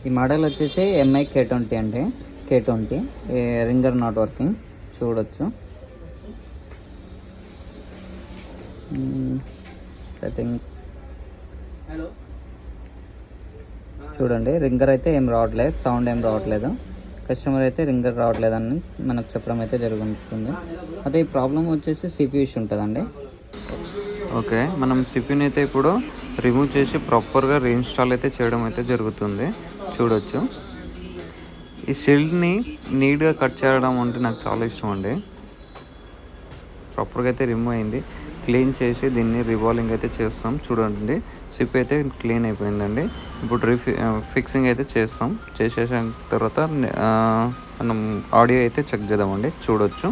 ఈ మోడల్ వచ్చేసి MI K20 అండి. K20 రింగర్ నాట్ వర్కింగ్ చూడొచ్చు. సెట్టింగ్స్ చూడండి, రింగర్ అయితే ఏం రావట్లేదు, సౌండ్ ఏం రావట్లేదు. కస్టమర్ అయితే రింగర్ రావట్లేదని మనకు చెప్పడం అయితే జరుగుతుంది. అదే ఈ ప్రాబ్లం వచ్చేసి CPU ఇష్యూ ఉంటుందండి. ఓకే, మనం సిపిని అయితే ఇప్పుడు రిమూవ్ చేసి ప్రాపర్గా రీఇన్స్టాల్ అయితే చేయడం అయితే జరుగుతుంది. చూడొచ్చు, ఈ షీల్డ్ని నీట్గా కట్ చేయడం అంటే నాకు చాలా ఇష్టం అండి. ప్రాపర్గా అయితే రిమూవ్ అయింది. క్లీన్ చేసి దీన్ని రివాల్వింగ్ అయితే చేస్తాం. చూడండి, సిప్ అయితే క్లీన్ అయిపోయిందండి. ఇప్పుడు ఫిక్సింగ్ అయితే చేస్తాం. చేసేసిన తర్వాత మనం ఆడియో అయితే చెక్ చేద్దామండి. చూడొచ్చు.